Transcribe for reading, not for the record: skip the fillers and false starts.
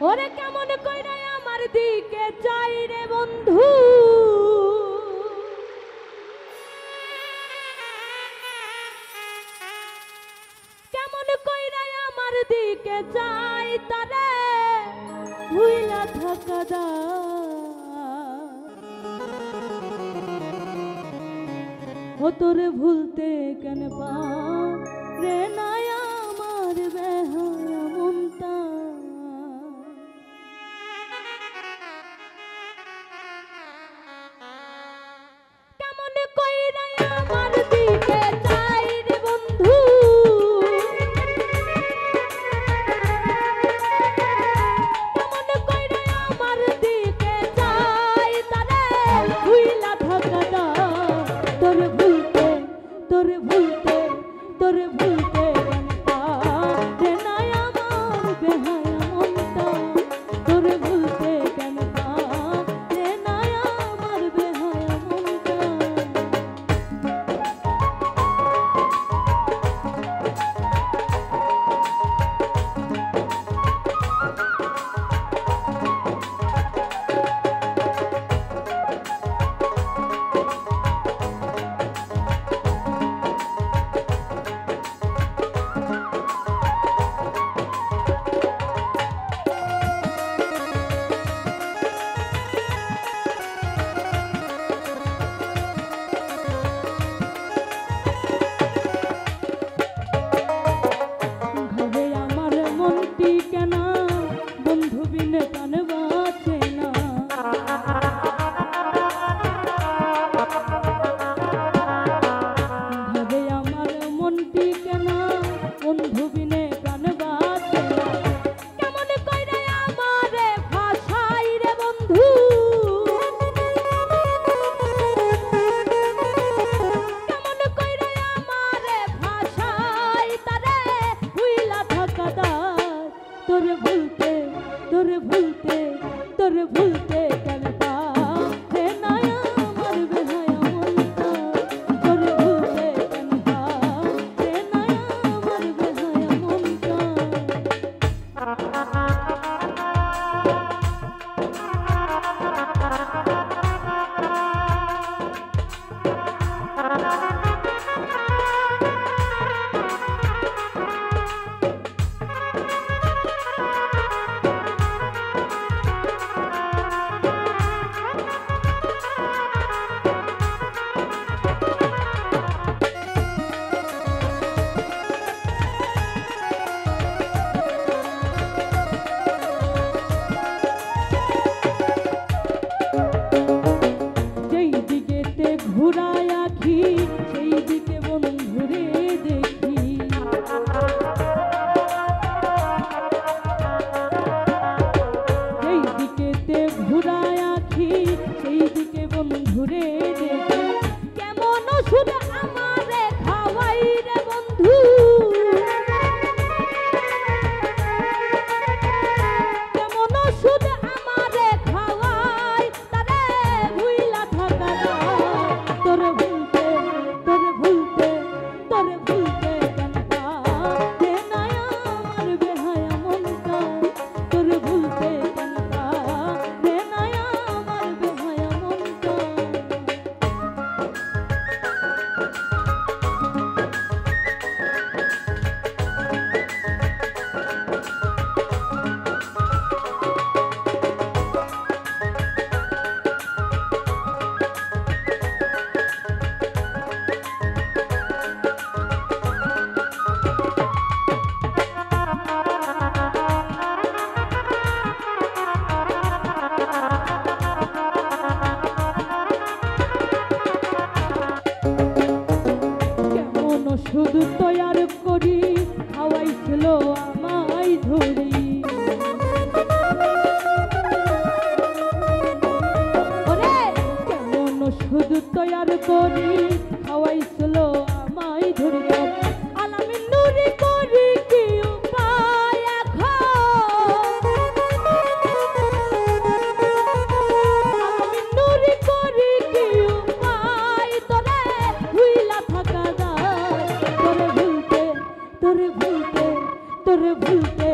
ওরে কেমন কইরা আমার দিকে চাই রে বন্ধু, কেমন কইরা আমার দিকে চাই তারে ভুইলা থাকা দা। ও তোরে ভুলতে কেন পারে না আমার বেহায়া মনটা। কেমন কইরা আমার দিকে চাই রে বন্ধু, কেমন কইরা আমার দিকে চাই তারে ভুইলা থাকা দা। তোরে ভুলতে তোরে ভুলতে তোরে ভুলতে কেন পারে না আমার বেহায়া মনটা। তোরে ভুলতে কেন পারে না আমার বেহায়া মনটা। তোরে ভুলতে তোরে ভুলতে তোরে ভুলতে কেন পারে না আমার বেহায়া মনটা। তোরে ভুলতে কেন পারে না আমার বেহায়া মনটা। ঘুরায় আখি সেই দিকে বন্ধুরে দেখি, সেই দিকেতে ঘুরায় আখি সেই দিকে বন্ধুরে দেখি। কেমন ওষুধ আমারে খাওয়াই রে বন্ধু, কেমন ওষুধ আমারে খাওয়াই তারে ভুইলা থাকা দা। তোরে ভুলতে তোরে ভুলতে তোরে ভুলতে কেন পারে না আমার বেহায়া মনটা। তোরে ভুলতে কেন পারে না আমার বেহায়া মনটা। শুধু তৈয়ার করি খাওয়াইছিল আমায় ধরি, ওরে কেমন শুধু তৈয়ার করি খাওয়াইছিল আমায় ধরি। আলামি নুরি করি কি উপায় এখন, আলামি নুরি করি কি উপায় তোরে ভুইলা থাকা দা। তোরে ভুলতে তোরে ভুলতে তোরে ভুলতে